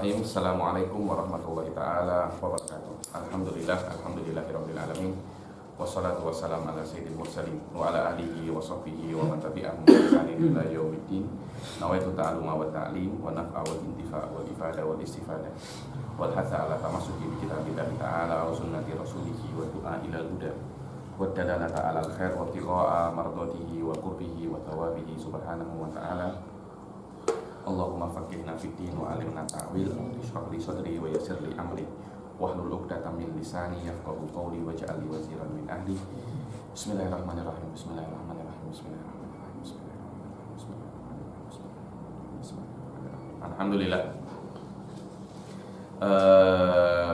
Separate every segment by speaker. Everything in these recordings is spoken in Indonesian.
Speaker 1: Bismillahirrahmanirrahim. Assalamualaikum warahmatullahi ta'ala wabarakatuh. Alhamdulillahirabbil alamin. Wassalatu wassalamu ala sayyidil mursalin wa ala alihi wa sahbihi wa man tabi'ahum bi ihsanin ila yaumiddin. Nawaitu ta'alluma wa ta'lim wa naf'a wal intifa' wal ifada wal istifadah wal hatha ala tamassuki bi kitabillahi ta'ala wa sunnati rasulihi wa du'a ila al-huda wa dalalata ala al-khair wa tiqa'a mardatihi wa qurbihi wa thawabihi subhanahu wa ta'ala. Allahumma faqihna fid din wa alimna ta'wil, ishrah li sadri wa yassir li amri wahlul 'uqdatam min lisani yafqahu qawli waj'al li waziran min ahli. Bismillahirrahmanirrahim. Bismillahirrahmanirrahim. Bismillahirrahmanirrahim. Alhamdulillah.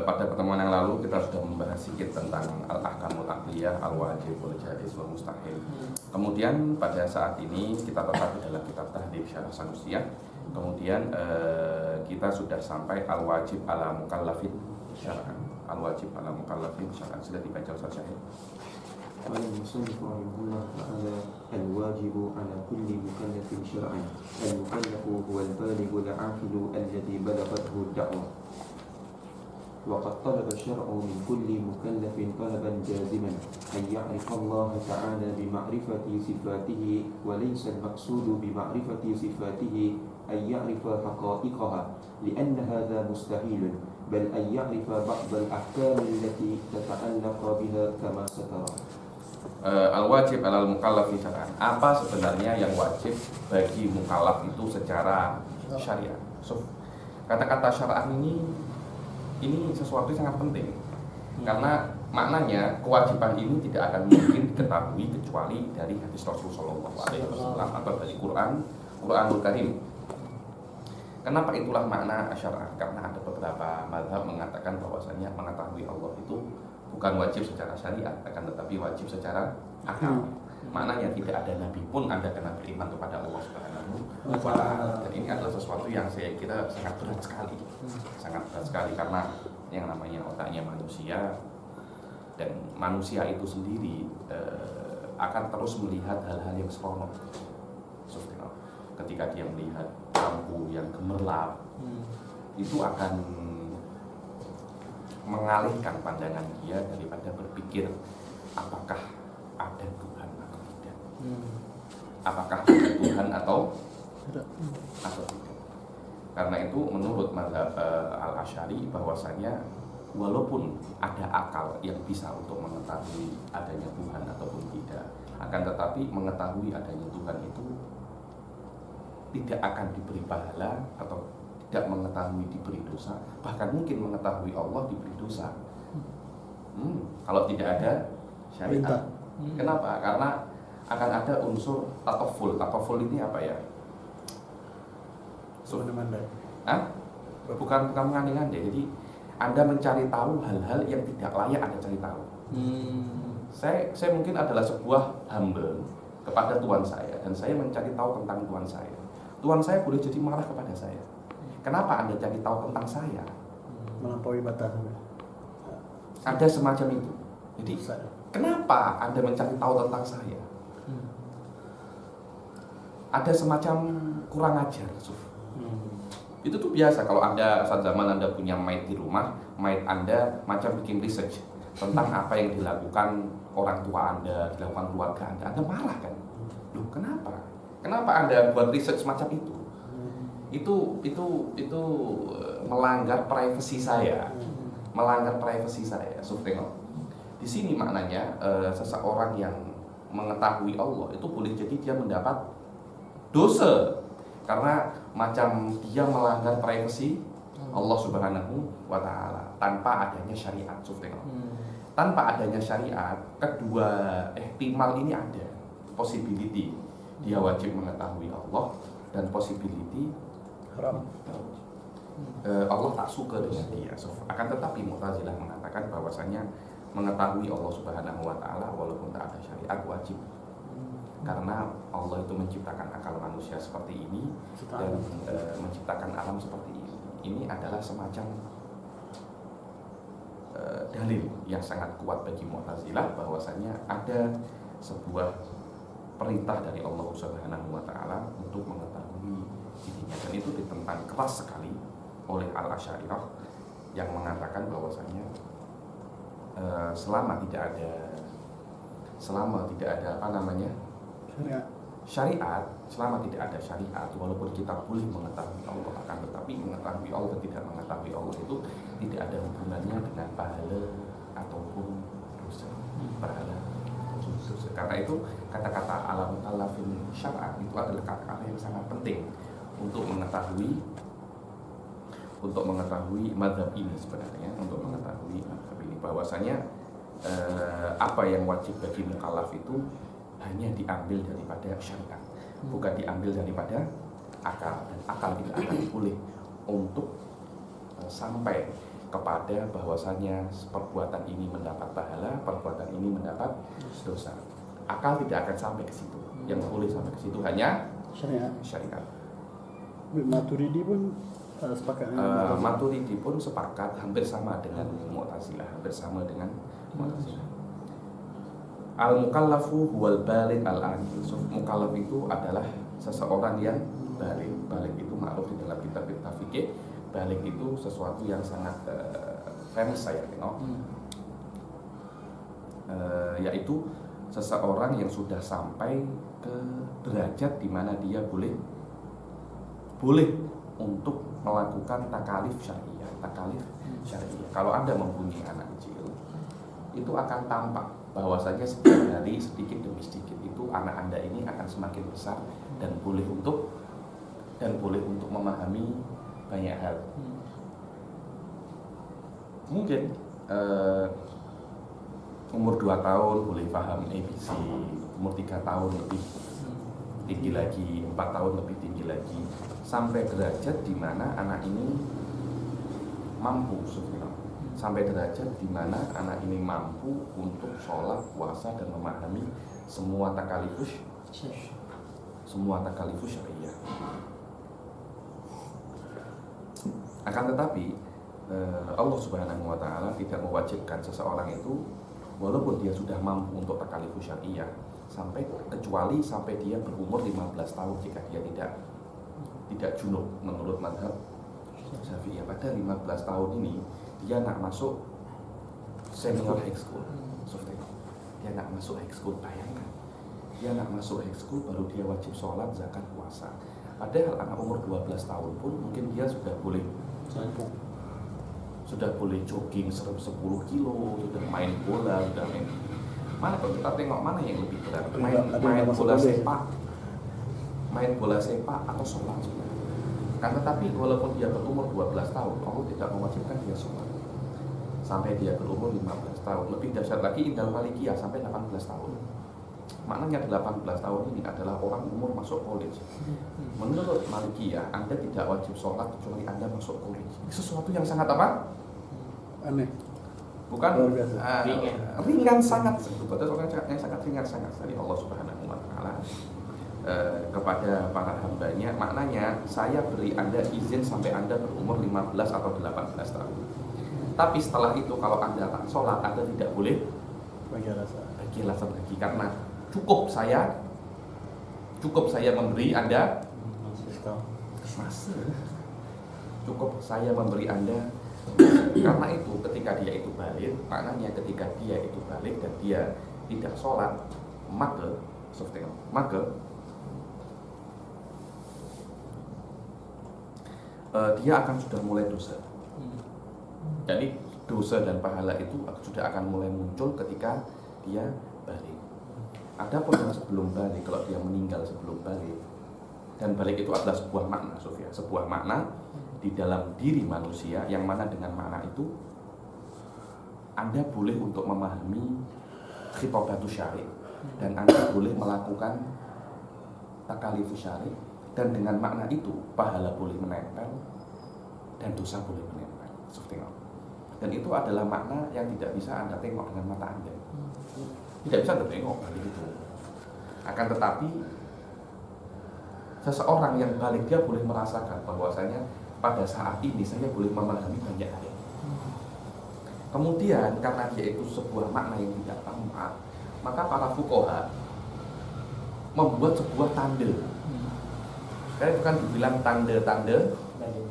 Speaker 1: Pada pertemuan yang lalu kita sudah membahas sedikit tentang al-ahkamul aqliyah, al-wajib, al-jaiz, wal mustahil. Kemudian pada saat ini kita tetap dalam kitab Tahdhib Syarah Sanusiyah. Kemudian kita sudah sampai al-wajib ala mukallafin syar'an. Al-wajib ala mukallafin syar'an. Sudah dibaca Ustaz Syahid.
Speaker 2: المصنف رحمه الله تعالى الواجب على كل مكلف شرعا المكلف هو البالغ العاقل الذي بلغته الدعوة وقد طلب الشرع من كل مكلف طلبا جازما أن يعرف الله تعالى بمعرفة صفاته وليس المقصود بمعرفة صفاته أن يعرف حقائقها لأن هذا مستحيل بل أن يعرف بعض الأحكام التي تتعلق بها كما سترى.
Speaker 1: Al-wajib alal mukallafi syar'an. Apa sebenarnya yang wajib bagi mukallaf itu secara syariat? So, kata-kata syar'an ini sesuatu yang sangat penting. Karena maknanya kewajiban ini tidak akan mungkin diketahui kecuali dari hadis Rasulullah SAW atau dari Quranul Karim. Kenapa itulah makna syar'an? Karena ada beberapa mazhab mengatakan bahwasanya mengetahui Allah itu bukan wajib secara syariat, akan tetapi wajib secara akal. Maknanya tidak ada nabi pun Anda kena beriman kepada Allah Subhanahu wa ta'ala. Dan ini adalah sesuatu yang saya kira sangat berat sekali. Sangat berat sekali karena yang namanya otaknya manusia, dan manusia itu sendiri akan terus melihat hal-hal yang seronok. Ketika dia melihat lampu yang gemerlap, itu akan mengalihkan pandangan dia daripada berpikir apakah ada Tuhan atau tidak, apakah ada Tuhan atau tidak. Karena itu menurut mazhab Al-Asy'ari bahwasanya walaupun ada akal yang bisa untuk mengetahui adanya Tuhan ataupun tidak, akan tetapi mengetahui adanya Tuhan itu tidak akan diberi pahala atau tidak mengetahui diberi dosa, bahkan mungkin mengetahui Allah diberi dosa. Kalau tidak ada syariat. Kenapa? Karena akan ada unsur tataful. Tataful ini apa ya? Bukan mengandai-andai. Jadi Anda mencari tahu hal-hal yang tidak layak Anda cari tahu. Saya mungkin adalah sebuah hamba kepada Tuhan saya, dan saya mencari tahu tentang Tuhan saya. Tuhan saya boleh jadi marah kepada saya. Kenapa Anda cari tahu tentang saya?
Speaker 3: Melampaui batas.
Speaker 1: Ada semacam itu. Jadi kenapa Anda mencari tahu tentang saya? Ada semacam kurang ajar. Itu tuh biasa kalau Anda saat zaman Anda punya maid di rumah, maid Anda macam bikin research tentang apa yang dilakukan orang tua Anda, dilakukan keluarga Anda marah kan? Loh, kenapa? Kenapa Anda buat research semacam itu? Itu melanggar privasi saya, melanggar privasi saya. Tengok, di sini maknanya seseorang yang mengetahui Allah itu boleh jadi dia mendapat dosa karena macam dia melanggar privasi Allah Subhanahu wa ta'ala tanpa adanya syariat. Tengok, tanpa adanya syariat, kedua ihtimal ini ada, possibility dia wajib mengetahui Allah, dan possibility Allah tak suka dengan dia. Akan tetapi Mu'tazilah mengatakan bahwasanya mengetahui Allah Subhanahu wa ta'ala walaupun tak ada syariat wajib. Karena Allah itu menciptakan akal manusia seperti ini dan menciptakan alam seperti ini. Ini adalah semacam dalil yang sangat kuat bagi Mu'tazilah bahwasanya ada sebuah perintah dari Allah Subhanahu wa ta'ala untuk mengetahui dirinya, dan itu ditentang keras sekali oleh Al-Asy'ariyah yang mengatakan bahwasanya selama tidak ada syariat, selama tidak ada syariat, walaupun kita boleh mengetahui Allah, akan tetapi mengetahui Allah dan tidak mengetahui Allah itu tidak ada hubungannya dengan pahala ataupun dosa. Karena itu kata-kata al-mukallafin syar'an itu adalah kata-kata yang sangat penting untuk mengetahui mazhab ini sebenarnya, untuk mengetahui mazhab ini bahwasanya apa yang wajib bagi mukallaf itu hanya diambil daripada syariat, bukan diambil daripada akal, dan akal tidak akan boleh untuk sampai kepada bahwasanya perbuatan ini mendapat pahala, perbuatan ini mendapat dosa. Akal tidak akan sampai ke situ. Yang boleh sampai ke situ hanya syariat.
Speaker 3: Maturidi pun sepakat.
Speaker 1: Maturidi pun sepakat hampir sama dengan Mu'tazilah, Al-mukallafu huwal baligh al-aqil. Mukallaf itu adalah seseorang yang baligh. Baligh itu ma'ruf di dalam kitab fikih. Baligh itu sesuatu yang sangat famous saya yaitu seseorang yang sudah sampai ke derajat di mana dia boleh untuk melakukan takalif syariah. Kalau Anda mempunyai anak kecil, itu akan tampak bahwasanya setiap hari sedikit demi sedikit itu anak Anda ini akan semakin besar dan boleh untuk memahami banyak hal. Mungkin umur 2 tahun boleh paham ABC, umur 3 tahun lebih tinggi lagi, 4 tahun lebih tinggi lagi, sampai derajat di mana anak ini mampu untuk sholat, puasa, dan memahami semua takalifus syariah. Akan tetapi Allah Subhanahu wa Ta'ala tidak mewajibkan seseorang itu walaupun dia sudah mampu untuk takalifus syariah kecuali sampai dia berumur 15 tahun jika dia tidak junub menurut mazhab Syafi'iyah. Pada 15 tahun ini dia nak masuk senior high school. Dia nak masuk high school, bayangkan. Dia nak masuk high school baru dia wajib sholat, zakat, puasa. Padahal anak umur 12 tahun pun mungkin dia sudah boleh jogging 10 kilo, sudah main bola, mana kalau kita tengok mana yang lebih berat, main bola sepak atau sholat sebenarnya. Kan tetapi walaupun dia berumur 12 tahun, Allah tidak mewajibkan dia sholat sampai dia berumur 15 tahun. Lebih dahsyat lagi indal malikiyah sampai 18 tahun. Maknanya 18 tahun ini adalah orang umur masuk college. Menurut malikiyah, Anda tidak wajib sholat kecuali Anda masuk college. Ini sesuatu yang sangat apa?
Speaker 3: Aneh.
Speaker 1: Bukan ringan sangat, yang sangat ringan dari Allah Subhanahu wa Ta'ala kepada para hambanya. Maknanya saya beri Anda izin sampai Anda berumur 15 atau 18 tahun. Tapi setelah itu kalau Anda tak sholat, Anda tidak boleh bagi alasan lagi, karena cukup saya memberi Anda masa. Cukup saya memberi Anda. Karena itu ketika dia itu balik, maknanya ketika dia itu balik dan dia tidak sholat, maka dia akan sudah mulai dosa. Jadi dosa dan pahala itu sudah akan mulai muncul ketika dia balik. Adapun yang sebelum balik, kalau dia meninggal sebelum balik, dan balik itu adalah sebuah makna, Sofia, sebuah makna di dalam diri manusia, yang mana dengan makna itu Anda boleh untuk memahami khitabatus syari, dan Anda boleh melakukan takalifus syari, dan dengan makna itu pahala boleh menempel dan dosa boleh menempel. Dan itu adalah makna yang tidak bisa Anda tengok dengan mata Anda. Tidak bisa Anda tengok begitu. Akan tetapi seseorang yang balik, dia boleh merasakan bahwasanya pada saat ini saya boleh memahami banyak hal. Kemudian karena dia itu sebuah makna yang tidak tampak, maka para fuqaha membuat sebuah tanda. Karena itu kan dibilang tanda-tanda balik.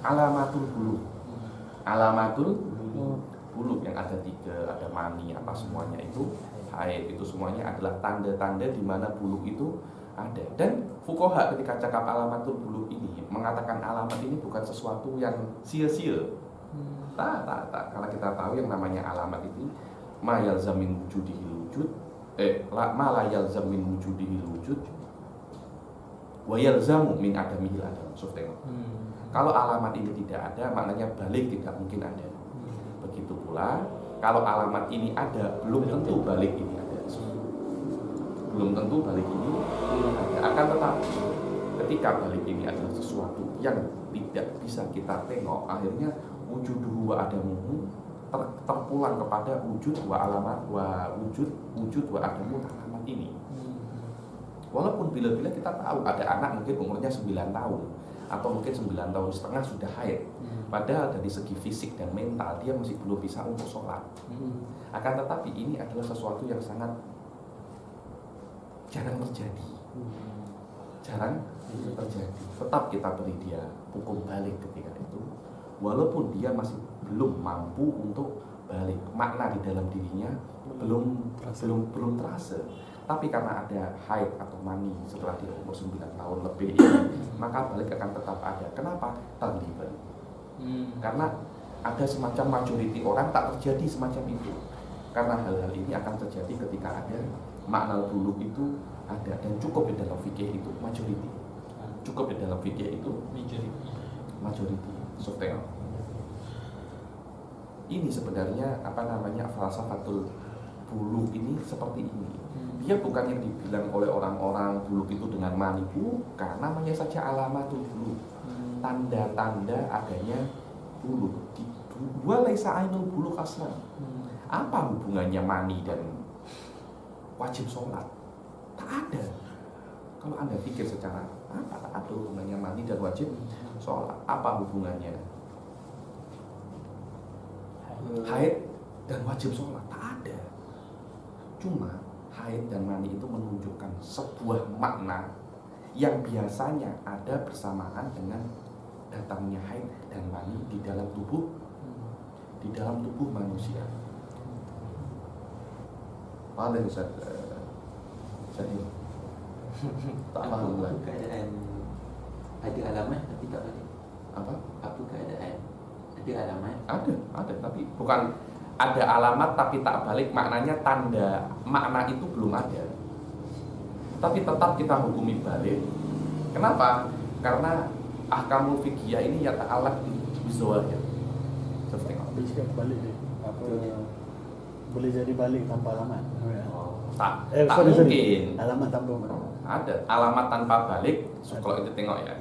Speaker 1: alamatul bulugh. Alamatul bulugh yang ada 3, ada mani, apa semuanya itu haid, itu semuanya adalah tanda-tanda di mana bulugh itu ada. Dan fuqaha ketika cakap alamatul bulugh ini mengatakan alamat ini bukan sesuatu yang sia-sia. Tak. Kalau kita tahu yang namanya alamat itu ma yalzam min wujudihil wujud, ma la yalzam min wujudihil wujud wa yalzamu min adamihil adam. Kalau alamat ini tidak ada, maknanya balik tidak mungkin ada. Begitu pula kalau alamat ini ada, belum tentu balik ini ada. Belum tentu balik ini ada. Akan tetapi ketika balik ini adalah sesuatu yang tidak bisa kita tengok, akhirnya wujuduhu wa adamuhu terpulang kepada wujud wa alamat wa wujud wa adamu alamat ini. Walaupun bila-bila kita tahu ada anak mungkin umurnya 9 tahun atau mungkin 9 tahun setengah sudah haid, padahal dari segi fisik dan mental dia masih belum bisa untuk sholat. Akan tetapi ini adalah sesuatu yang sangat jarang terjadi. Jarang terjadi. Tetap kita beri dia hukum balik ketika itu, walaupun dia masih belum mampu untuk balik, makna di dalam dirinya belum terasa. Tapi karena ada haid atau mani setelah dia umur 9 tahun lebih ini, maka balik akan tetap ada. Kenapa? Terlibat. Karena ada semacam majority orang tak terjadi semacam itu. Karena hal-hal ini akan terjadi ketika ada makna bulugh itu ada, dan cukup di dalam fikih itu majority. Cukup di dalam fikih itu majority. Subtel. Ini sebenarnya falsafatul bulugh ini seperti ini. Dia bukan yang dibilang oleh orang-orang bulugh itu dengan mani, bukan, namanya saja alamatul bulugh. Tanda-tanda adanya bulugh. Dua laisa ainul bulugh aslan. Apa hubungannya mani dan wajib sholat? Tak ada. Kalau Anda pikir secara apa, tak ada hubungannya mani dan wajib sholat. Apa hubungannya haid dan wajib sholat? Tak ada. Cuma haid dan mani itu menunjukkan sebuah makna yang biasanya ada bersamaan dengan datangnya haid dan mani di dalam tubuh manusia. Paling Ustaz jadi tak paham lah.
Speaker 2: Keadaan ada alamat tapi tak balik. Apa keadaan ada alamat?
Speaker 1: Ada, tapi bukan ada alamat tapi tak balik, maknanya tanda makna itu belum ada. Tapi tetap kita hukumi balik. Kenapa? Karena ahkamul fiqhiyah ini ya ta'alaq bizawahir. Seperti apa?
Speaker 3: Bisa balik deh. Apa boleh jadi balik tanpa alamat?
Speaker 1: Tak
Speaker 3: Sorry.
Speaker 1: mungkin.
Speaker 3: Alamat tanpa alamat.
Speaker 1: Ada alamat tanpa balik. So, kalau itu tengok ya.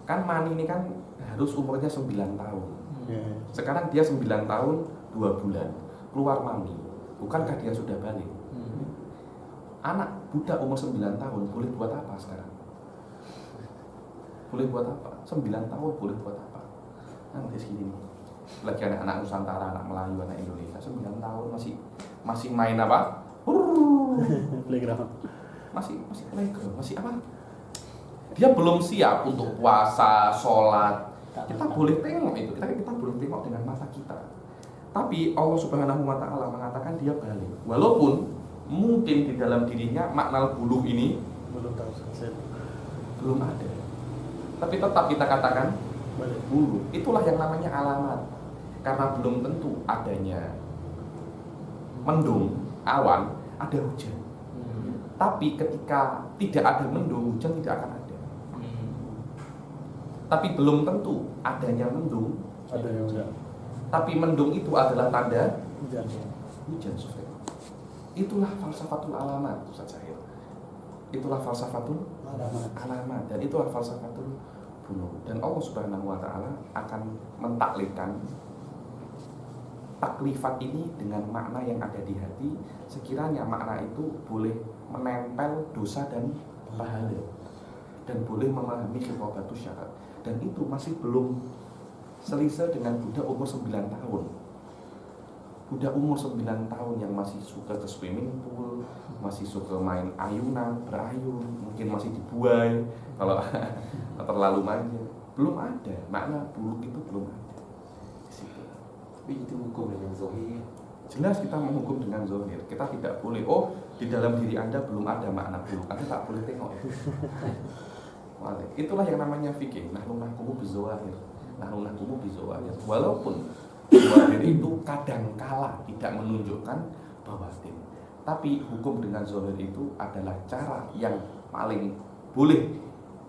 Speaker 1: Kan mani ini kan harus umurnya 9 tahun. Sekarang dia 9 tahun 2 bulan keluar mani. Bukankah dia sudah balik? Anak budak umur 9 tahun boleh buat apa sekarang? Boleh buat apa? 9 tahun boleh buat apa? Nanti segini nih. Lagi anak-anak Nusantara, anak Melayu, anak Indonesia 9 tahun masih main apa?
Speaker 3: Playground.
Speaker 1: Masih playground, masih apa? Dia belum siap untuk puasa, sholat. Kita boleh tengok itu, kita boleh tengok dengan mata kita. Tapi Allah Subhanahu wa Ta'ala mengatakan dia balik. Walaupun mungkin di dalam dirinya makna bulugh ini belum ada. Tapi tetap kita katakan bulugh. Itulah yang namanya alamat. Karena belum tentu adanya mendung, awan, ada hujan. Tapi ketika tidak ada mendung, hujan tidak akan ada. Tapi belum tentu adanya mendung,
Speaker 3: Ada yang hujan.
Speaker 1: tapi mendung itu adalah tanda
Speaker 3: Hujan.
Speaker 1: hujan. Itulah falsafatul alamat, Ustaz Zahir. Itulah falsafatul alamat, dan itulah falsafatul bulugh. Dan Allah Subhanahu wa Ta'ala akan mentaklifkan taklifat ini dengan makna yang ada di hati, sekiranya makna itu boleh menempel dosa dan pahala, dan boleh memahami khitabatus syarat. Dan itu masih belum selisih dengan budak umur 9 tahun. Budak umur 9 tahun yang masih suka ke swimming pool, masih suka main ayunan, berayun, mungkin masih dibuai kalau terlalu manja. belum ada, makna buluk itu belum ada di situ.
Speaker 2: Tapi itu hukum dengan zahir.
Speaker 1: Jelas kita menghukum dengan zahir. Kita tidak boleh, oh di dalam diri Anda belum ada makna buluk, Anda tak boleh tengok ya. Itulah yang namanya fikih. Nahnu nahkumu bizawahir. Nahnu nahkumu bizawahir. Walaupun zahir itu kadang kala tidak menunjukkan bawatin, tapi hukum dengan zahir itu adalah cara yang paling boleh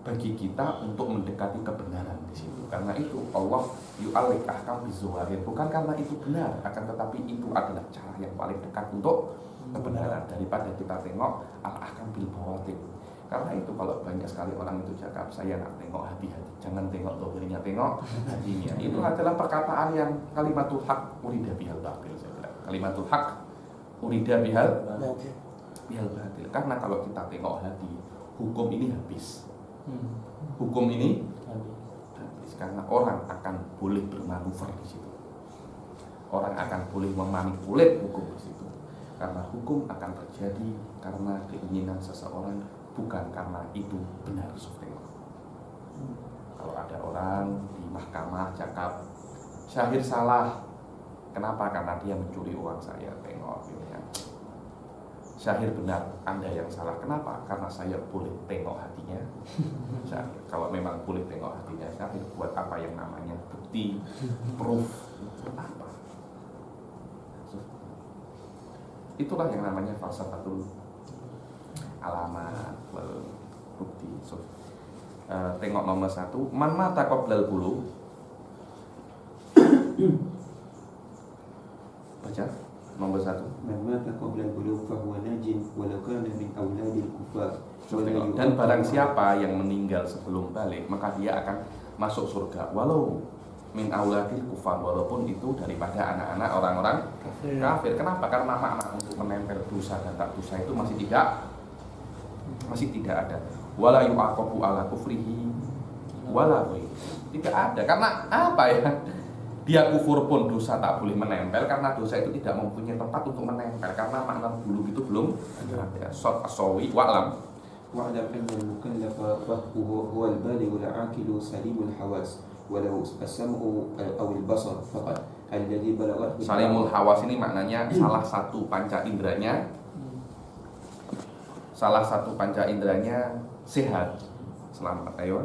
Speaker 1: bagi kita untuk mendekati kebenaran di situ. Karena itu Allah yu'alik ahkam bizawahir, bukan karena itu benar, akan tetapi itu adalah cara yang paling dekat untuk kebenaran daripada kita tengok al-ahkam bil bawatin. Karena itu kalau banyak sekali orang itu cakap, saya nak tengok hati-hati, jangan tengok zahirnya, tengok hatinya. Itu adalah perkataan yang kalimatul haq urida bihal batil. Kalimatul haq urida bihal batil. Karena kalau kita tengok hati, hukum ini habis. Hukum ini habis karena orang akan boleh bermanuver di situ. Orang akan boleh memanipulir hukum di situ. Karena hukum akan terjadi karena keinginan seseorang, bukan karena itu benar. Kalau ada orang di mahkamah cakap syahir salah, kenapa? Karena dia mencuri uang saya. Tengok ya. Syahir benar, Anda yang salah. Kenapa? Karena saya boleh tengok hatinya syahir. Kalau memang boleh tengok hatinya syahir, buat apa yang namanya bukti, proof? Apa? Itulah yang namanya falsafatul alamat wal bukti. Tengok nomor 1, man mata qoblal bulu. Baca nomor 1.
Speaker 2: Man mata qabla al-bulugh fa huwa najin walau kana min auladil kuffar.
Speaker 1: Dan barang siapa yang meninggal sebelum balik, maka dia akan masuk surga walau min auladil kufar, walaupun itu daripada anak-anak orang-orang kafir. Kenapa? Karena makna untuk menempel dosa dan tak dosa itu masih tidak ada. Wala yu'aqabu ala kufrihi wala tidak ada. Karena apa ya? Dia kufur pun dosa tak boleh menempel, karena dosa itu tidak mempunyai tempat untuk menempel, karena makna bulu itu belum ada. Short asawi wa'lam
Speaker 2: wa'lam anna al-mukallafa huwa al-baligh al-aqil salim al-hawas walau as-sam'u aw al-basar faqat alladhi balaghat
Speaker 1: salimul hawas ini maknanya salah satu panca inderanya sehat, selamat, ayo,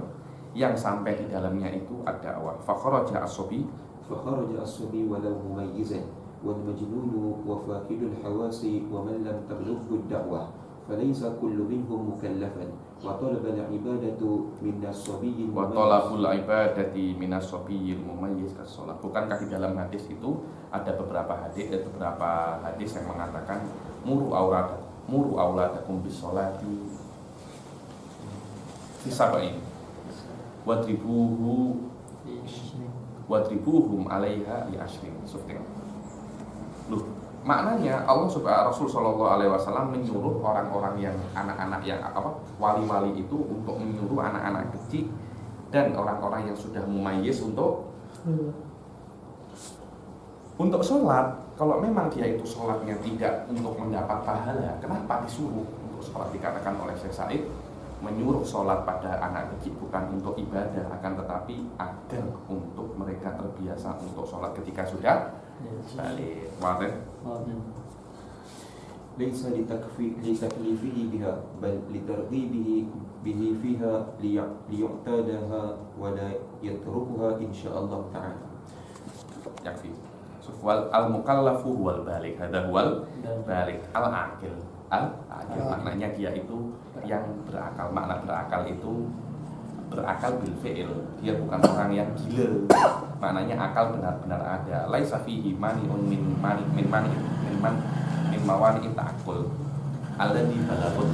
Speaker 1: yang sampai di dalamnya itu ada awal. Fakharaja as-sabi
Speaker 2: walau mumayyizan wal majnun wa faqidul hawasi wa man lam tablughu ad-da'wah falaysa kullu minhum mukallafan wa talaba al-ibadatu min as-sabiyil
Speaker 1: wa talabul ibadati min as-sabiyil mumayyiz as-shalah. Bukankah di dalam hadis itu ada beberapa hadis yang mengatakan muru auladakum bis sholati fi sab'in wadribuhum 'alaiha li ashrin. Loh, maknanya Allah subhanahu Rasul sallallahu alaihi wasallam menyuruh orang-orang yang anak-anak yang wali-wali itu untuk menyuruh anak-anak kecil dan orang-orang yang sudah mumayyiz untuk sholat. Kalau memang dia itu sholatnya tidak untuk mendapat pahala, kenapa disuruh untuk sholat? Dikatakan oleh Syekh Said, menyuruh sholat pada anak kecil bukan untuk ibadah, akan tetapi agar untuk mereka terbiasa untuk sholat ketika sudah balik.
Speaker 2: Laisa litaklifihi biha bal litarghibihi bihi fiha liyu'tadaha wa la yatrukuha insyaallah ta'ala.
Speaker 1: Yakfi. Wal al-mukallafu huwal balik, hadha huwal balik, al-aqil. Al-aqil maknanya dia itu yang berakal. Makna berakal itu berakal bil fi'il. Dia bukan orang yang gila. Maknanya akal benar-benar ada. Laisa fihi mani'un min mawani ta'aqqul alladhi balaghut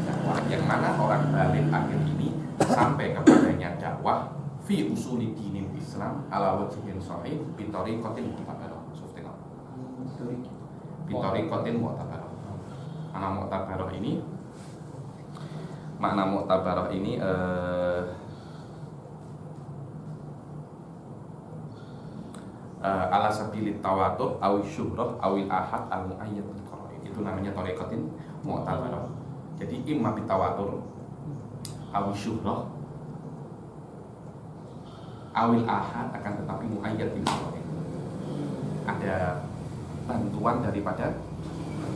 Speaker 1: dakwah. Yang mana orang balik akhir ini sampai kepadanya dakwah fi usuli dinil Islam ala wajhin sahih bi tariqatin mu'tabarah. Bi tariqatin mu'tabarah. Makna mu'tabarah ini ala sabilit tawatur awi syuhrah awil ahad al muayyad bil qara'in. Itu namanya tariqatin mu'tabarah. Jadi imma bitawatur awi syuhrah awil ahad, akan tetapi muayyad bil qara'in. Ada bantuan daripada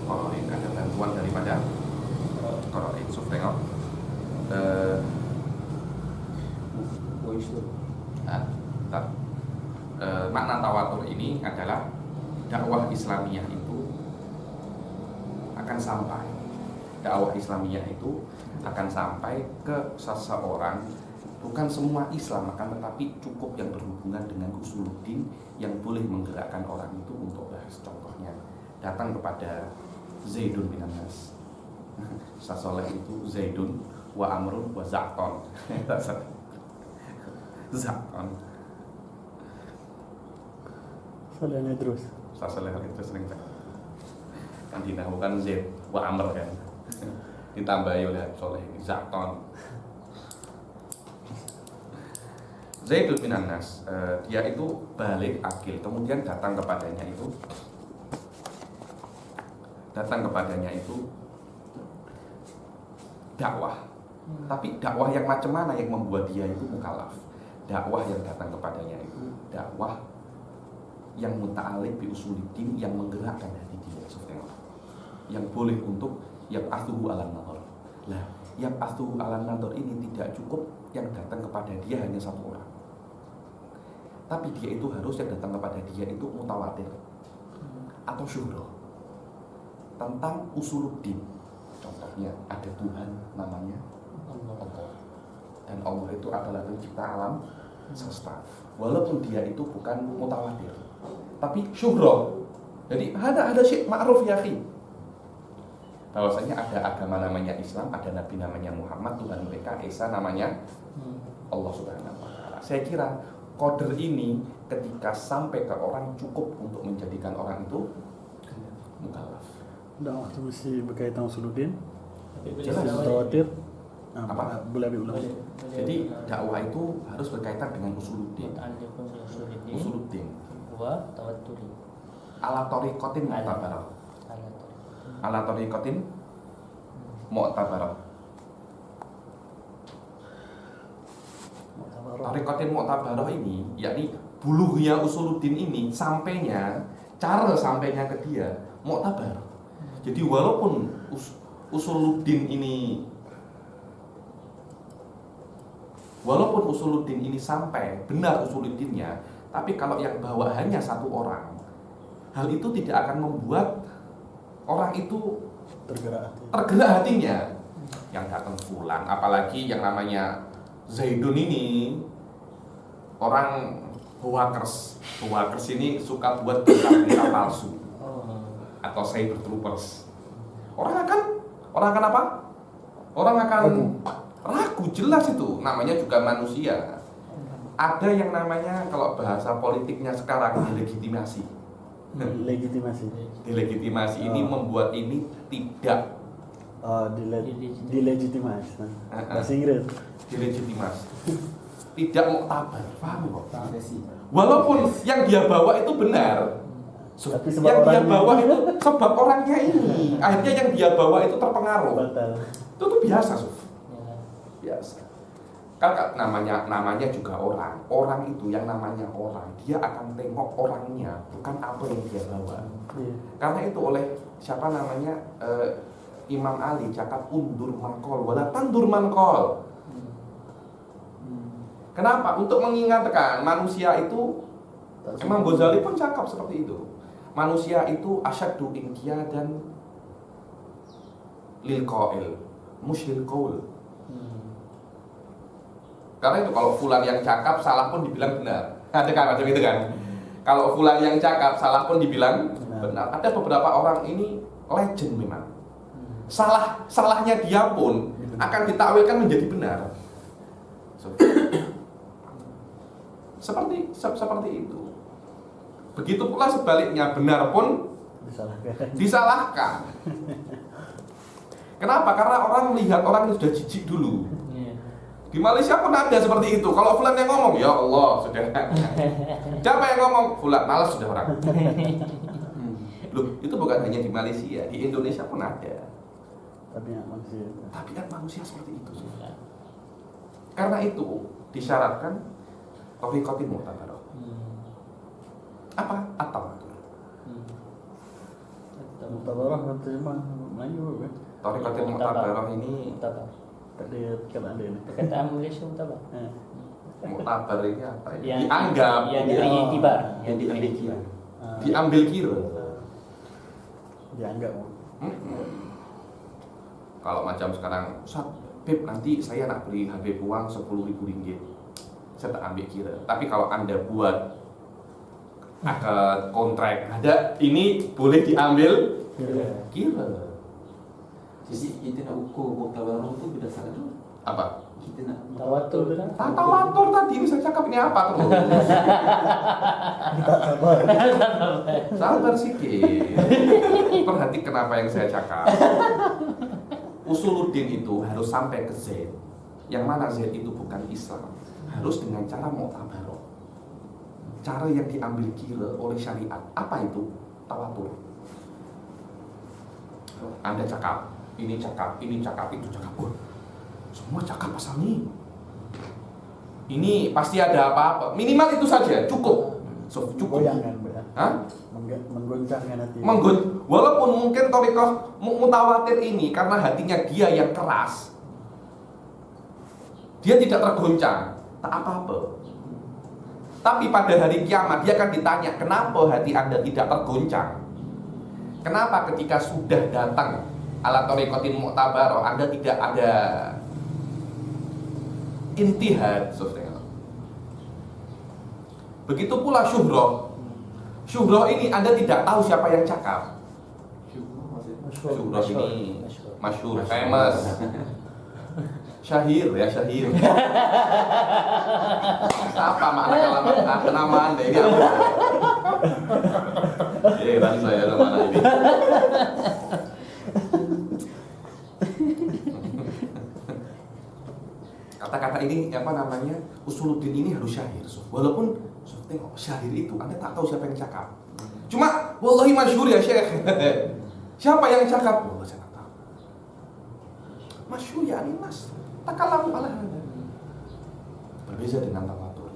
Speaker 1: qara'in, ada bantuan daripada qara'in. So, tengok. Makna tawatur ini adalah dakwah Islamiyah itu akan sampai. Dakwah Islamiyah itu akan sampai ke seseorang, bukan semua Islam akan tetapi cukup yang berhubungan dengan usuluddin yang boleh menggerakkan orang itu untuk bahas. Contohnya datang kepada Zaidun bin Anas. Sasoleh itu Zaidun wa Amrun wa Za'ton. Za'ton.
Speaker 3: Salahnya terus.
Speaker 1: Sasoleh itu sering kan dinamakan Zaid wa Amr kan. Ditambahi oleh Soleh ini Za'ton. Zaidun bin Anas, dia itu balik akil, kemudian datang kepadanya itu dakwah. Tapi dakwah yang macam mana yang membuat dia itu mukallaf? Dakwah yang datang kepadanya itu dakwah yang muta'alliq bi usuluddin, yang menggerakkan hati dia, yang boleh untuk yab'atsuhu 'alan nadhar. Lah, yab'atsuhu 'alan nadhar ini tidak cukup yang datang kepada dia hanya satu orang. Tapi dia itu harus yang datang kepada dia itu mutawatir atau syuhra tentang usuluddin. Contohnya ada Tuhan namanya Allah, dan Allah itu adalah pencipta alam semesta. Walaupun dia itu bukan mutawatir, tapi syuhra. Jadi ada syekh ma'ruf ya akhi, bahwasanya ada agama namanya Islam, ada nabi namanya Muhammad, Tuhan mereka Esa namanya Allah Subhanahu wa taala. Saya kira koder ini ketika sampai ke orang cukup untuk menjadikan orang itu mukallaf.
Speaker 3: Dakwah itu mesti berkaitan usuluddin.
Speaker 1: Jelas.
Speaker 3: Mutawatir.
Speaker 1: Apa?
Speaker 3: Boleh ambil ulang.
Speaker 1: Jadi dakwah itu harus berkaitan dengan usuluddin. Usuluddin.
Speaker 4: Wa tawatturi.
Speaker 1: Ala tariqatin mu'tabarah. Ala tariqatin mu'tabarah. Tariqatin mu'tabarah ini yakni bulughnya usuluddin ini sampainya, cara sampainya ke dia mu'tabar. Jadi walaupun usuluddin ini sampai benar usuluddinnya, tapi kalau yang bawa hanya satu orang, hal itu tidak akan membuat orang itu
Speaker 3: Tergerak
Speaker 1: hatinya. Yang datang fulan, apalagi yang namanya Zaidun ini orang hoaxers ini suka buat berita palsu atau cyber troopers. Orang akan apa? Orang akan ragu, jelas itu. Namanya juga manusia. Ada yang namanya kalau bahasa politiknya sekarang delegitimasi. Delegitimasi ini membuat ini tidak
Speaker 3: dilegitimasi. Bahasa Inggris.
Speaker 1: Dilegitimasi. Tidak muktabar, paham kok? Walaupun yang dia bawa itu benar,
Speaker 3: Tapi
Speaker 1: yang dia bawa itu sebab orangnya ini, akhirnya yang dia bawa itu terpengaruh.
Speaker 3: batal.
Speaker 1: Itu tuh biasa, Suf. Biasa. Kan namanya juga orang itu yang namanya orang, dia akan tengok orangnya, bukan apa yang dia bawa. Karena itu oleh siapa namanya Imam Ali cakap undur mangkol wala tandur mangkol. Kenapa? Untuk mengingatkan manusia itu, Imam Ghazali pun cakap seperti itu. Manusia itu asyaddu inqiyadan lil qail musyil qaul. Karena itu kalau fulan yang cakap salah pun dibilang benar. Ada kan macam itu kan? Kalau fulan yang cakap salah pun dibilang benar. Ada beberapa orang ini legend memang. Salahnya dia pun akan ditakwilkan menjadi benar. Seperti itu. Begitu pula sebaliknya, benar pun disalahkan. Kenapa? Karena orang melihat orang itu sudah jijik dulu. Di Malaysia pun ada seperti itu. Kalau fulan yang ngomong, ya Allah, sudah. Siapa yang ngomong? Fulan, malas sudah orang. Loh, itu bukan hanya di Malaysia, di Indonesia pun ada.
Speaker 3: Tabiat
Speaker 1: manusia seperti itu. Karena itu disyaratkan Tariqatin Mu'tabarah. Apa? At-tawatur.
Speaker 3: Mutabarah terjemah Melayu kan?
Speaker 1: Tariqatin Mu'tabarah ini
Speaker 4: Mutabar.
Speaker 3: Tak ada perkataan dia ni.
Speaker 4: Perkataan Malaysia mutabar.
Speaker 1: Mu'tabar ini apa ya?
Speaker 4: Yang
Speaker 1: Dianggap,
Speaker 4: yang diberi itibar,
Speaker 2: yang diambil kira.
Speaker 1: diambil kira.
Speaker 3: Dianggap.
Speaker 1: Kalau macam sekarang, Ustaz, Beb, nanti saya nak beli HP uang 10.000 ringgit, saya tak ambil kira. Tapi kalau Anda buat akad kontrak ada, ini boleh diambil kira.
Speaker 2: Jadi kita nak ukur muktabarah tu berdasarkan
Speaker 1: Apa?
Speaker 2: kita nak
Speaker 4: Tawatur tu kan?
Speaker 1: Tawatur tadi ini saya cakap ini apa terus?
Speaker 3: Tak sabar.
Speaker 1: Sabar sikit. Perhati kenapa yang saya cakap. Usuluddin itu harus sampai ke Z. Yang mana Z itu bukan Islam. Harus dengan cara mu'tabarah. Cara yang diambil kira oleh syariat. Apa itu? Tawatur. Anda cakap, ini cakap, itu cakap. Oh, semua cakap pasal ini. Ini pasti ada apa-apa. Minimal itu saja, cukup. So, cukup.
Speaker 3: Goyangkan, ya.
Speaker 1: Hah?
Speaker 3: Menggoncangkan hati.
Speaker 1: Walaupun mungkin thariqah mutawatir ini karena hatinya dia yang keras, dia tidak tergoncang, tak apa-apa. Tapi pada hari kiamat dia akan ditanya, kenapa hati Anda tidak tergoncang? Kenapa ketika sudah datang ala thariqatin mu'tabarah Anda tidak ada intihad? Begitu pula syuhrah. Syuhrah ini Anda tidak tahu siapa yang cakap. Syuhrah ini masyhur, famous. Syahir ya, syahir. Apa makna kalimat nama Anda ini apa? Tadi saya ada mana ini? Kata-kata ini apa namanya? Usuluddin ini harus syahir. Walaupun tengok syahir itu Anda tak tahu siapa yang cakap. Cuma wallahi masyhur ya Syekh. Siapa yang cakap? Oh, saya tak tahu. Masyhur ya Mas. Takalam ala hada. Berbeza dengan tawatur.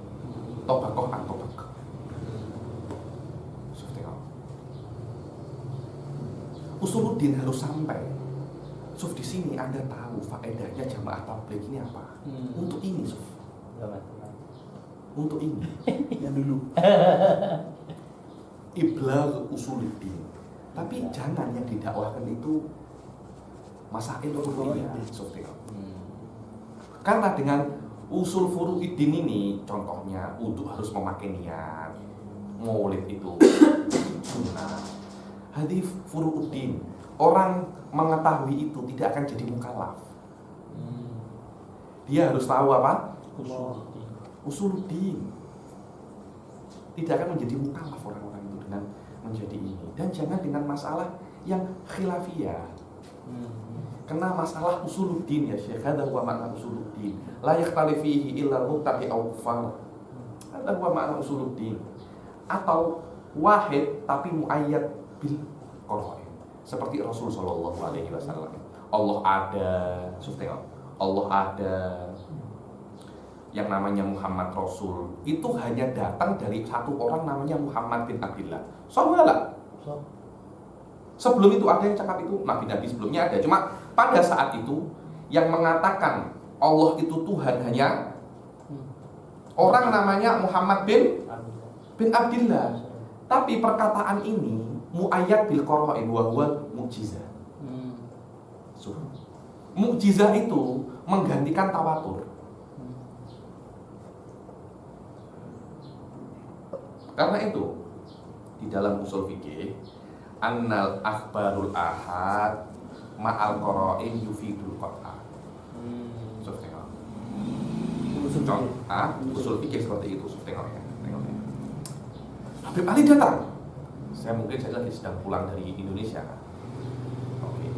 Speaker 1: Tobakoh an tobakoh. Tengok. Usuluddin harus sampai. Suf di sini Anda tahu faedahnya jamaah tabligh ini apa? Untuk ini, Suf. Untuk ini.
Speaker 3: Yang dulu.
Speaker 1: Iblagh usuluddin. Tapi jangan yang didakwahkan itu masail furu'iyah. Suf tengok. Karena dengan usul furu'iddin ini, contohnya untuk harus memakai niat, maulid itu sunnah. Hadis furu'iddin, orang mengetahui itu tidak akan jadi mukallaf. Dia harus tahu apa? Usuluddin. Tidak akan menjadi mukallaf orang-orang itu dengan menjadi ini. Dan jangan dengan masalah yang khilafiyah. Kena masalah usuluddin ya Syekh. Hadza huwa makna usuluddin. La yakhtalifu fihi illa al-mubtadi aw kufar. Hadza huwa makna usuluddin. Atau wahid tapi muayyad bil qara'in. Seperti Rasul sallallahu alaihi wasallam. Allah ada, tengok. Allah ada. Yang namanya Muhammad Rasul itu hanya datang dari satu orang namanya Muhammad bin Abdullah. Sahabat. Sebelum itu ada yang cakap itu, nabi-nabi sebelumnya ada. Cuma pada saat itu yang mengatakan Allah itu Tuhan hanya orang namanya Muhammad bin Abdullah. Tapi perkataan ini muayyad bil qara'in wa huwa mukjizah. Mukjizah itu menggantikan tawatur. Karena itu di dalam usul fikih annal akhbarul ahad ma'al qara'in yufidul qat'a. Usul fikih seperti itu. Tengok ya. Habib Ali datang. Saya lagi sedang pulang dari Indonesia. Oke.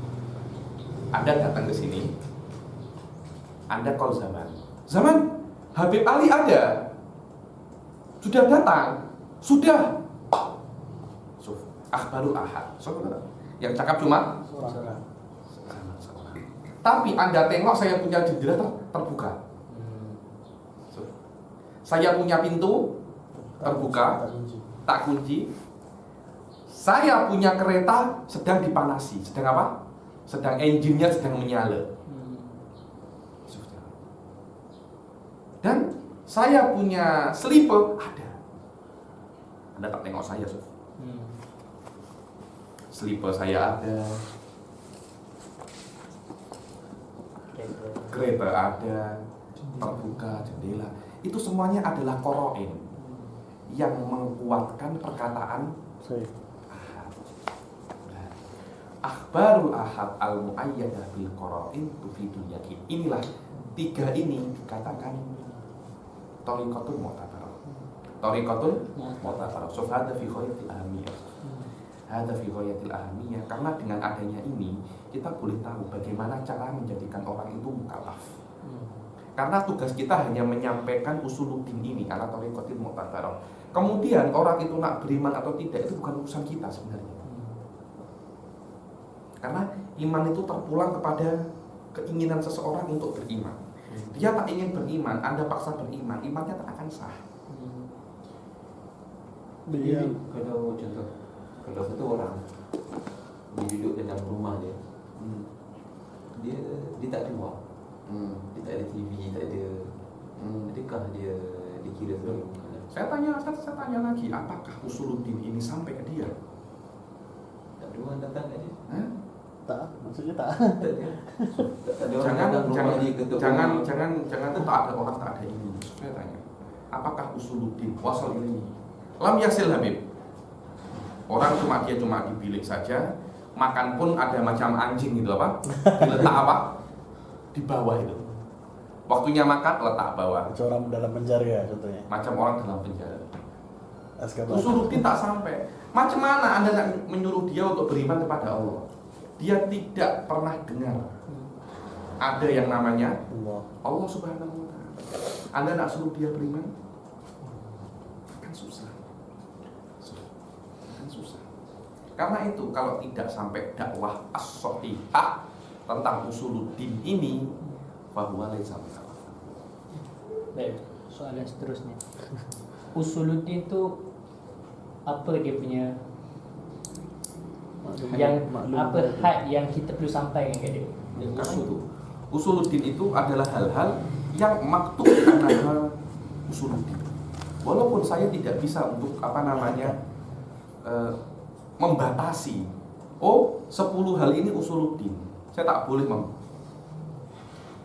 Speaker 1: Anda datang ke sini. Anda call Zaman, Habib Ali ada. Sudah datang. Sudah. Akhbarul ahad. Yang cakap cuma seorang. Tapi Anda tengok saya punya jendela terbuka. Saya punya pintu terbuka,
Speaker 3: Tak kunci.
Speaker 1: tak kunci. Saya punya kereta sedang dipanasi. Sedang apa? Sedang engine-nya sedang menyala. Dan saya punya slipper ada. Anda tak tengok saya, Sof. Slipper saya ada, kereta ada, terbuka jendela. Itu semuanya adalah qarain yang menguatkan perkataan
Speaker 3: Saya.
Speaker 1: ahad. Akhbarul ahad al-mu'ayyadah bil qarain tufidul yakin. Inilah tiga ini dikatakan thariqatul mu'tabarah. Thariqatul mu'tabarah. So hada fi ghayatil ahamiyah. Hada fi ghayatil ahamiyah. Karena dengan adanya ini kita boleh tahu bagaimana cara menjadikan orang itu mukallaf. Karena tugas kita hanya menyampaikan usuluddin ini karena thariqatul mu'tabarah. Kemudian orang itu nak beriman atau tidak itu bukan urusan kita sebenarnya. Karena iman itu terpulang kepada keinginan seseorang untuk beriman. Dia tak ingin beriman, Anda paksa beriman, imannya tak akan sah.
Speaker 3: Dia
Speaker 2: Jadi kalau contoh, kalau satu orang dia duduk dalam rumah dia, dia tak keluar, dia tak ada TV, tak ada, adakah dia dikira sebagai mukallaf?
Speaker 1: Saya tanya lagi, apakah usuluddin ini sampai ke dia?
Speaker 2: Tak ada orang datang kat dia,
Speaker 1: Hah?
Speaker 3: tak, maksudnya tak.
Speaker 2: tak ada, tak ada orang datang rumah dia ketuk rumah.
Speaker 1: Jangan tuh tak ada orang, tak ada ini. Saya tanya, apakah usuluddin wasal ini? Lam yasil Habib. Orang dia cuma di bilik saja, makan pun ada macam anjing gitu apa? Diletak apa? Di bawah itu. Waktunya makan letak bawah.
Speaker 3: Macam orang dalam penjara ya contohnya.
Speaker 1: Macam orang dalam penjara.
Speaker 3: Azkaban.
Speaker 1: Usuluddin tak sampai. Macam mana Anda nak menyuruh dia untuk beriman kepada Allah? Dia tidak pernah dengar ada yang namanya Allah Subhanahu wa Ta'ala. Anda nak suruh dia beriman? Akan susah. Akan susah. Karena itu kalau tidak sampai dakwah as-shahihah tentang usuluddin ini, fahuwa laisa mukallaf.
Speaker 4: Baik, soalan seterusnya. Usuluddin tu apa dia punya apa had yang kita perlu sampaikan kat dia?
Speaker 1: Karena itu usuluddin itu adalah hal-hal yang maktub karena usuluddin. Walaupun saya tidak bisa untuk membatasi 10 hal ini usuluddin. Saya tak boleh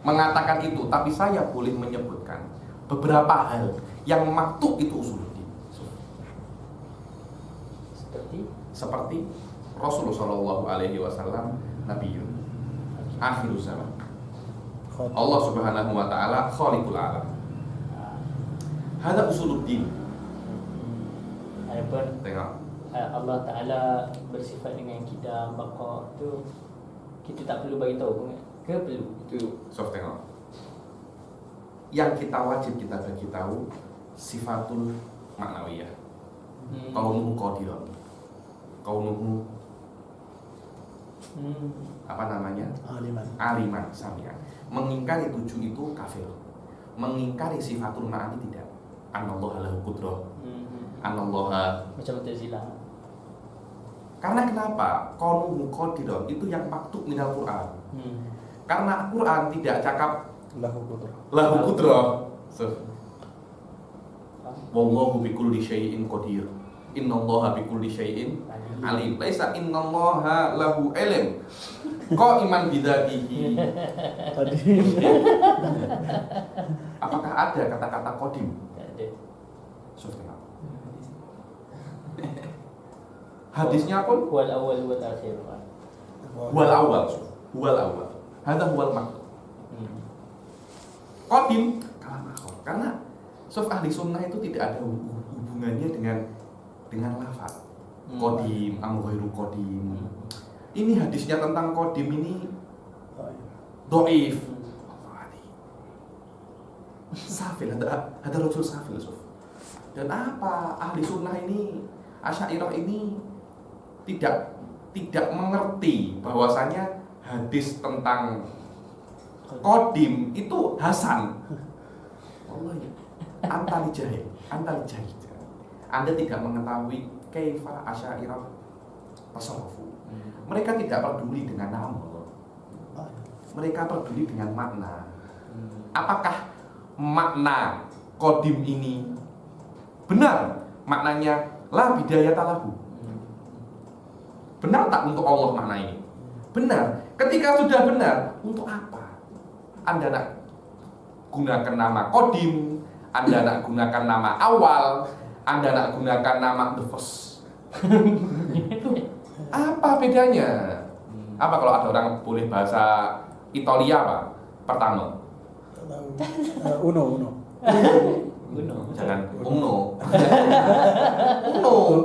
Speaker 1: mengatakan itu, tapi saya boleh menyebutkan beberapa hal yang maktub itu usuluddin. Seperti Rasulullah Shallallahu Alaihi Wasallam Nabiun akhir zaman. Allah Subhanahu Wa Taala Khaliqul Alam. Hada usuluddin.
Speaker 4: Adapun
Speaker 1: Tengok.
Speaker 4: Allah Ta'ala bersifat dengan kita baqa tu kita tak perlu bagi tahu pun ke perlu?
Speaker 2: Itu
Speaker 1: Sof tengok. Yang kita wajib kita bagi tahu sifatul maknawiyah. Kaunuhu qadirun. Kaunuhu aliman samian. Mengingkari 7 itu kafir. Mengingkari sifatul ma'ani tidak. Anallaha lahu qudrah. Anallaha
Speaker 4: Macam Mu'tazilah.
Speaker 1: Karena kenapa? Kaunuhu qadirun itu yang maktub minal Quran. Karena Quran tidak cakap lahu qudrah. Wallahu bikulli syai'in qadir. Innallaha bikulli syai'in alim. Laisa innallaha lahu ilm. Qaiman bidzatihi. Apakah ada kata-kata qadim?
Speaker 4: Tak ada.
Speaker 1: Hadisnya pun
Speaker 4: Wal awal wal akhir.
Speaker 1: wal awal. Hadza huwal maktub. Qadim kalam akhir. Karena ahli sunnah itu tidak ada hubungannya dengan lafaz. Qadim, am ghairu qadim. Ini hadisnya tentang qadim ini dhaif. Safil, ada rajul safil. Dan apa ahli sunnah ini, Asy'ariyah ini tidak mengerti bahwasanya hadis tentang qadim itu hasan. Allah ya. antali jahil. Anda tidak mengetahui kaifa asy'ariyah tasawufu. Mereka tidak peduli dengan nama. Mereka peduli dengan makna. Apakah makna qadim ini benar? Maknanya la bidayata lahu. Benar tak untuk Allah makna ini? Benar. Ketika sudah benar, untuk apa? Anda nak gunakan nama qadim, Anda nak gunakan nama awal, Anda nak gunakan nama the first. Apa bedanya? Apa kalau ada orang boleh bahasa Italia apa? Pertama.
Speaker 3: Uno.
Speaker 1: Jangan uno.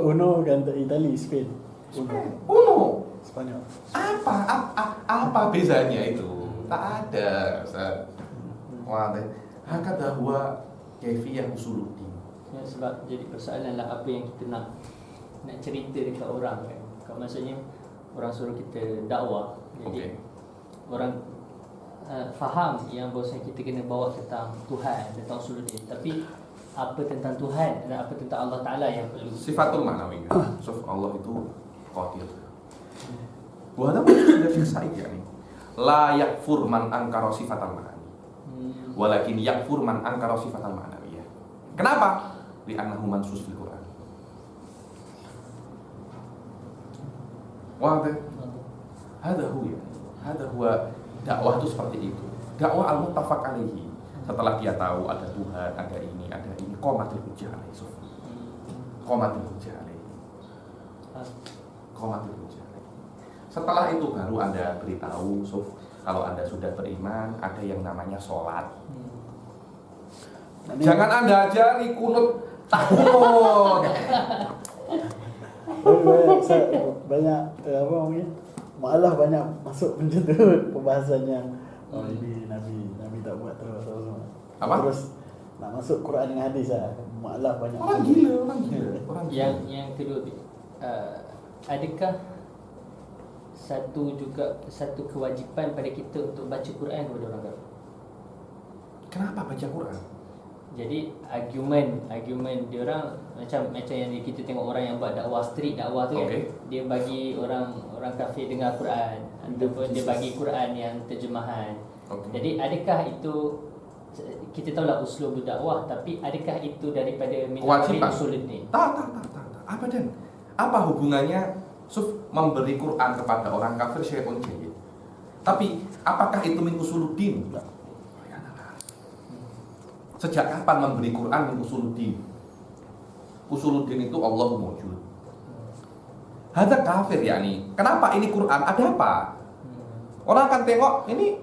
Speaker 3: Uno kan Itali, Spain.
Speaker 1: Uno.
Speaker 3: Spanyol.
Speaker 1: Apa bezanya itu? Tak ada. Wah, hakada huwa kaifiyah usuluddin.
Speaker 4: Ya, sebab jadi persoalan lah apa yang kita nak cerita dekat orang kan. Kalau maksudnya orang suruh kita dakwah, jadi orang faham yang bahawasanya kita kena bawa tentang Tuhan, tentang usuluddin. Tapi apa tentang Tuhan dan apa tentang Allah Ta'ala yang perlu
Speaker 1: Sifatul ma'nawiyah. So Allah itu qadir. Wa hada sudah selesai ya nih. La yakfur man angkara sifatal ma'ani. Walakin yakfur man angkara sifatal ma'nawiyah. Kenapa? Li'annahu mansus fil Quran. Wah, hada huwa dakwah itu seperti itu. Dakwah al-muttafaq alaihi. Setelah dia tahu ada Tuhan, ada ini, qomatul hujjah alaihi. Qomatul hujjah alaihi. Qomatul hujjah alaihi. Setelah itu baru Anda beritahu, kalau Anda sudah beriman, ada yang namanya sholat. Jangan Anda ajari kunut tak kunut.
Speaker 3: Banyak apa namanya? Malah banyak masuk macam tu pembahasannya. Oh ini Nabi tak buat terus.
Speaker 1: Apa?
Speaker 3: Terus nak masuk Quran dengan hadis lah. Malah banyak.
Speaker 1: Orang gila.
Speaker 4: Yang kedua, adakah satu kewajipan pada kita untuk baca Quran kepada orang kafir?
Speaker 1: Kenapa baca Quran?
Speaker 4: Jadi argument dia orang macam yang kita tengok orang yang buat dakwah street dakwah tu kan, dia bagi orang kafir dengar Quran ataupun dia bagi Quran yang terjemahan. Jadi adakah itu, kita tahulah uslub dakwah, tapi adakah itu daripada
Speaker 1: kewajiban
Speaker 4: usuluddin?
Speaker 1: Tak. Abadan. Apa hubungannya memberi Quran kepada orang kafir syai'un jayyid? Tapi apakah itu min usuluddin? Sejak kapan memberi Quran min usuluddin? Usuluddin itu Allah wujud. Hada kafir yakni. Kenapa ini Quran? Ada apa? Orang akan tengok ini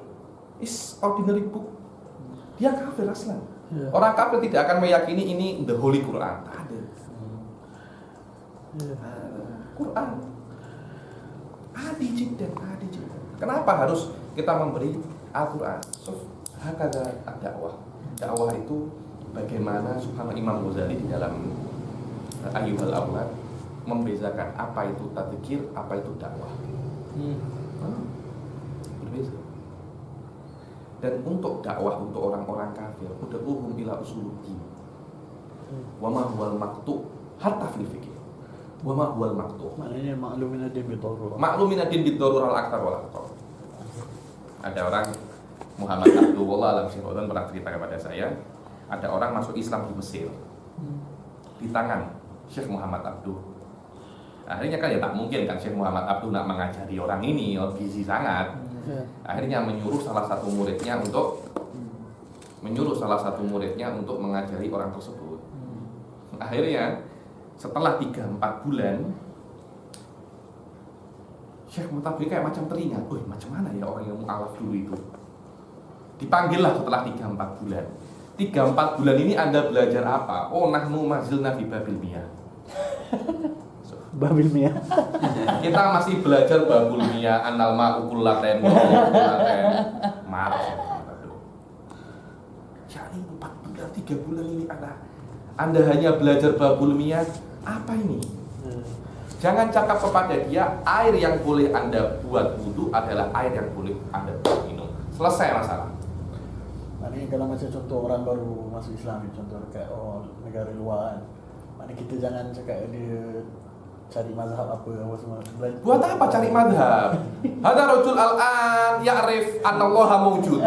Speaker 1: is ordinary book. Dia kafir aslan. Orang kafir tidak akan meyakini ini the holy Quran. Tak ada. Quran. Adi jiddan. Kenapa harus kita memberi Al-Quran? Hakada ad-da'wah. Dakwah itu bagaimana subhanallah Imam Ghazali di dalam Ayyuhal Awlad membezakan apa itu tadzkir, apa itu dakwah. Berbeza. Dan untuk dakwah untuk orang-orang kafir, ud'uhum ila usuluddin. Wa ma huwal maqtu' hatta fil fikih. Wa ma huwal maqtu'.
Speaker 3: Maknanya maklumin ad-din bid-darurah.
Speaker 1: Maklumin ad-din bid-darurah al-aktsar wal aqsar. Ada orang Muhammad Abduh wallah alam syaitan pernah cerita kepada saya, ada orang masuk Islam di Mesir di tangan Syekh Muhammad Abduh. Akhirnya kan ya tak mungkin kan Syekh Muhammad Abduh nak mengajari orang ini, gizi sangat. Akhirnya menyuruh salah satu muridnya untuk mengajari orang tersebut. Akhirnya setelah 3-4 bulan Syekh Mutabri kayak macam teringat, macam mana ya orang yang mu'alaf dulu itu. Dipanggillah setelah 3-4 bulan. 3-4 bulan ini Anda belajar apa? Oh, nahnu mazilna fi babil miyah.
Speaker 3: Babil miyah.
Speaker 1: Kita masih belajar babul miyah, anal ma'u kullaten. Marah. Jadi 4 bulan, 3 bulan ini Anda hanya belajar babul miyah. Apa ini? Jangan cakap kepada dia air yang boleh Anda buat wudu adalah air yang boleh Anda buat minum. Selesai masalah.
Speaker 3: Maknanya kalau macam contoh orang baru masuk Islam, contoh dekat negara luar kan, maknanya kita jangan cakap dia cari mazhab apa semua.
Speaker 1: Buat apa cari madhab? Hada rajul al-an ya'rif anallaha mawjud.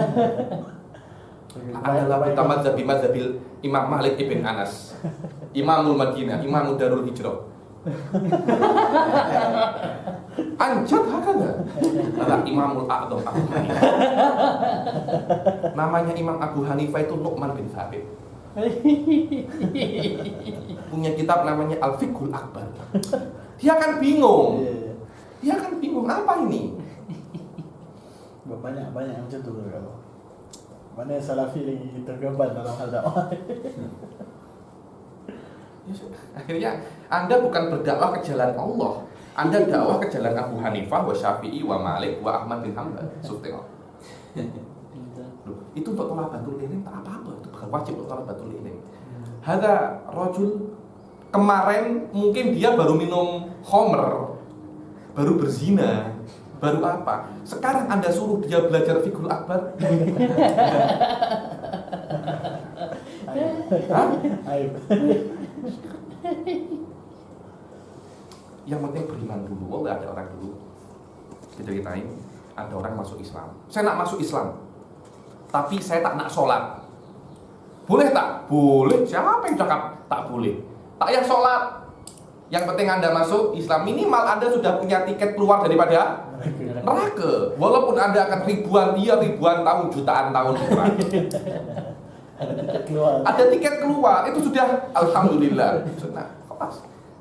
Speaker 1: Adalah pertama madhabil Imam Malik ibn Anas, Imamul Madinah, Imamul Darul Hijrah. Anjat hakada. Adalah Imamul A'dham Abu Hanifah. Namanya Imam Abu Hanifah itu Nu'man bin Thabit. Punya kitab namanya Al-Fiqhul Akbar. Dia kan bingung. Dia kan bingung apa ini?
Speaker 3: Banyak macam tu kalau. Mana Salafi lagi tergambar dalam hal dakwah.
Speaker 1: Akhirnya Anda bukan berdakwah ke jalan Allah, Anda dakwah ke jalan Abu Hanifah, wa Syafi'i, wa Malik, wa Ahmad bin Hanbal. Tengok. Itu untuk thalabatul ilm tak apa-apa, itu bukan wajib untuk thalabatul ilm. Hada rajul kemarin mungkin dia baru minum khamr, baru berzina, baru apa? Sekarang Anda suruh dia belajar fiqhul akbar.
Speaker 3: Aib.
Speaker 1: Yang penting beriman dulu. Wallah, ada orang dulu diceritain, ada orang masuk Islam. Saya nak masuk Islam, tapi saya tak nak sholat. Boleh tak? Boleh. Siapa yang cakap tak boleh? Tak payah sholat. Yang penting Anda masuk Islam, minimal Anda sudah punya tiket keluar daripada neraka. Walaupun Anda akan ribuan tahun, jutaan tahun di neraka. Ada tiket keluar, itu sudah alhamdulillah. Nah, pas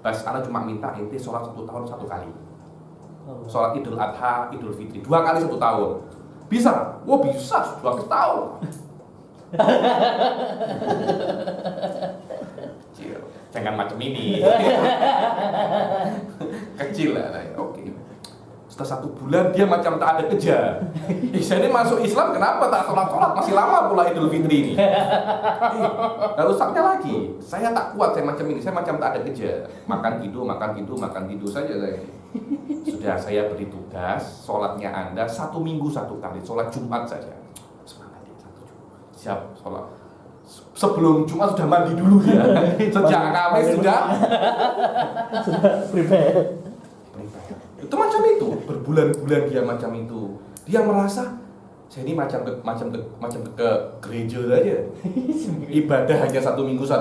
Speaker 1: Anda cuma minta ente sholat 1 tahun 1 kali. Sholat Idul Adha, Idul Fitri 2 kali 1 tahun. Bisa? Wah, bisa 2 tahun. Kecil. Jangan macam ini. Kecil lah. Oke. Setelah 1 bulan dia macam tak ada kerja. Saya ini masuk Islam kenapa tak sholat masih lama pula Idul Fitri ini. Lalu rusaknya lagi. Saya tak kuat saya macam ini. Saya macam tak ada kerja. Makan tidur saja saya. Sudah saya beri tugas sholatnya Anda 1 minggu 1 kali. Sholat Jumat saja. Semangat ya 1 Jumat. Siap sholat. Sebelum Jumat sudah mandi dulu ya. Sejak Kamis sudah
Speaker 3: prepare.
Speaker 1: Itu macam itu, berbulan-bulan dia macam itu. Dia merasa saya ini macam ke gereja saja. Ibadah hanya 1 minggu 1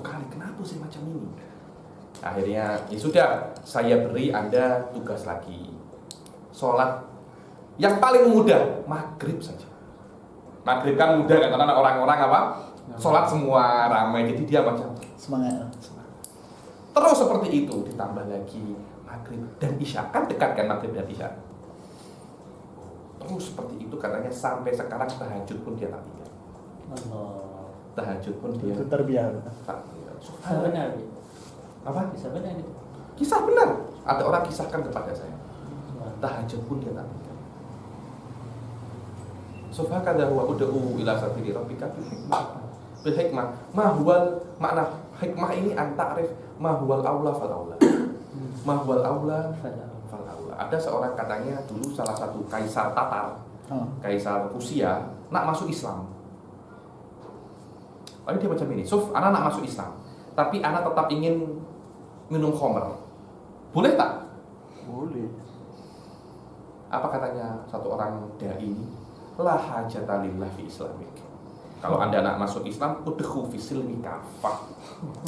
Speaker 1: kali. Kenapa saya macam ini? Akhirnya ya sudah, saya beri Anda tugas lagi. Sholat yang paling mudah maghrib saja. Maghrib kan mudah kan, karena orang-orang apa? Sholat semua ramai, jadi dia macam
Speaker 3: Semangat.
Speaker 1: Terus seperti itu, ditambah lagi maghrib dan isya, kan dekat kan maghrib dan isya. Terus seperti itu katanya sampai sekarang tahajud pun dia tak tinggal.
Speaker 3: Allah.
Speaker 1: Tahajud pun dia
Speaker 3: Itu terbiar.
Speaker 1: tak tinggal.
Speaker 4: Kisah benar.
Speaker 1: Apa?
Speaker 4: Kisah benar itu.
Speaker 1: Kisah benar. Ada orang kisahkan kepada saya. Tahajud pun dia tak tinggal. Subhakadha huwa ud'u ila sabili rabbika bil hikmah. Ma huwal makna hikmah ini anta'rif ma huwal aula fal aula. Ma huwal aula fal aula. Ada seorang katanya dulu salah satu kaisar Tatar, kaisar Rusia nak masuk Islam. Lalu dia macam ini, Suf, anak nak masuk Islam, tapi anak tetap ingin minum khamr. Boleh tak?
Speaker 3: Boleh.
Speaker 1: Apa katanya satu orang dai ini? La hajata lillah fi islamik. Kalau Anda nak masuk Islam, udkhu fi silmi kafah.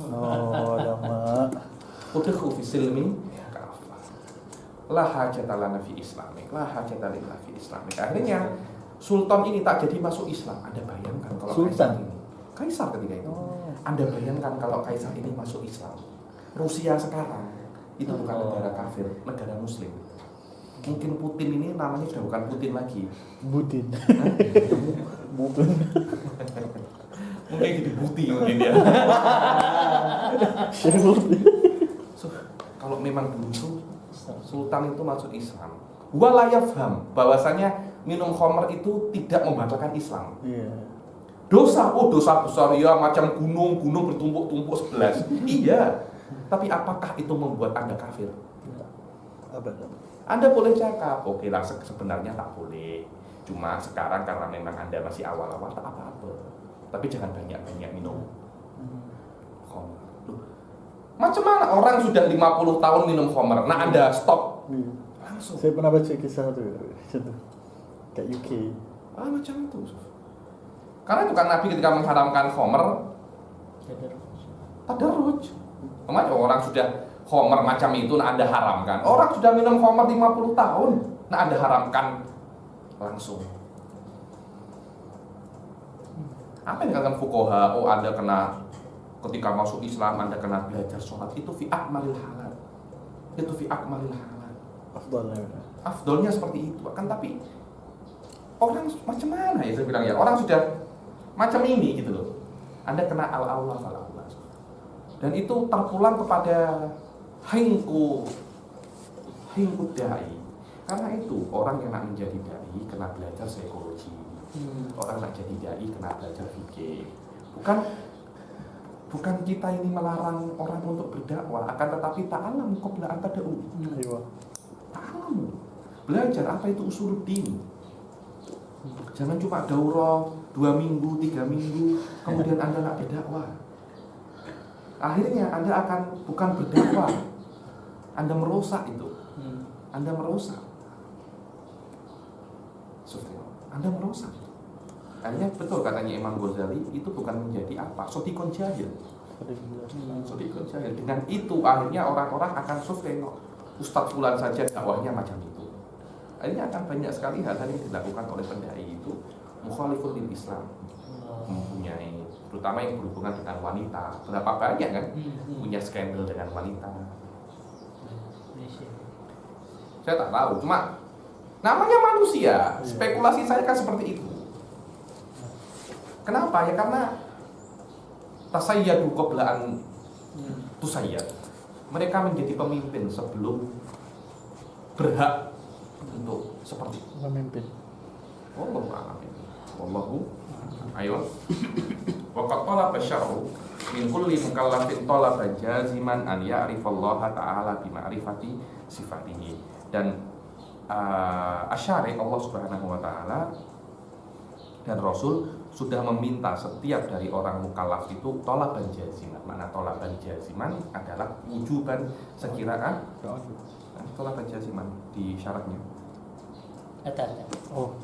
Speaker 3: Oh, lama.
Speaker 1: Udkhu fi silmi kafah. La hajata lana fi islamik. La hajata lillah fi islamik. Akhirnya sultan ini tak jadi masuk Islam. Anda bayangkan kalau
Speaker 3: Sultan?
Speaker 1: Kaisar ketika itu. Anda bayangkan kalau kaisar ini masuk Islam. Rusia sekarang itu bukan negara kafir, negara muslim. Mungkin Putin ini namanya sudah bukan Putin lagi.
Speaker 3: Butin.
Speaker 1: Mungkin jadi Buti mungkin ya. So, kalau memang dulu itu sultan itu masuk Islam, wala yafham bahwasanya minum khamr itu tidak membatalkan Islam.
Speaker 3: Iya.
Speaker 1: Dosa besar ya, macam gunung bertumpuk-tumpuk 11. Iya. Tapi apakah itu membuat Anda kafir?
Speaker 3: Apa?
Speaker 1: Anda boleh cakap, oke lah sebenarnya tak boleh. Cuma sekarang karena memang Anda masih awal-awal tak apa-apa. Tapi jangan banyak-banyak minum khamr. Loh, macam mana orang sudah 50 tahun minum khamr, nah Anda stop langsung.
Speaker 3: Saya pernah baca kisah tu macam tu kat UK.
Speaker 1: Macam itu. Karena itu kan Nabi ketika mengharamkan khamr tadarruj. Macam orang sudah khamr macam itu nah Anda haramkan. Orang sudah minum khamr 50 tahun nah Anda haramkan langsung. Apa yang dikatakan fuqaha? Oh, Anda kena ketika masuk Islam Anda kena belajar sholat itu fi akmalil halal. Itu fi akmalil halal. Afdolnya seperti itu kan, tapi orang macam mana ya saya bilang ya, orang sudah macam ini gitu loh. Anda kena al-aula fal-aula. Dan itu terpulang kepada hingku dai. Karena itu orang yang nak menjadi dai kena belajar psikologi. Orang nak jadi dai kena belajar fikih. Bukan kita ini melarang orang untuk berdakwah, akan tetapi ta'alam qabla an tad'u. Ta'alam. Belajar apa itu usuluddin. Jangan cuma daurah 2 minggu, 3 minggu, kemudian Anda nak berdakwah. Akhirnya Anda akan bukan berdakwah, Anda merusak itu. Anda merusak. Anda merusak. Akhirnya betul katanya Imam Ghazali, itu bukan menjadi apa? Sodikon jahil. Sodikon jahil. Dengan itu akhirnya orang-orang akan tengok Ustadz Fulan saja dakwahnya macam itu. Akhirnya akan banyak sekali hal-hal yang dilakukan oleh pendai itu mukhalifun lil Islam. Mempunyai, terutama yang berhubungan dengan wanita. Berapa banyak kan punya skandal dengan wanita. Saya tak tahu, cuma namanya manusia. Spekulasi saya kan seperti itu. Kenapa? Ya karena tasayyadu qabla an tusayyad. Mereka menjadi pemimpin sebelum berhak untuk seperti itu.
Speaker 3: Pemimpin.
Speaker 1: Wallahu a'lam. Wallahu ayo. Wa qad talaba syar'u min kulli mukallafin talaba jaziman an ya'rifallaha ta'ala bi ma'rifati sifatihi. Dan asyari Allah Subhanahu wa taala dan Rasul sudah meminta setiap dari orang mukallaf itu talaban jaziman. Makna talaban jaziman adalah wujuban sekiraan. Talaban jaziman di syaratnya.
Speaker 4: Atas.
Speaker 3: Oh,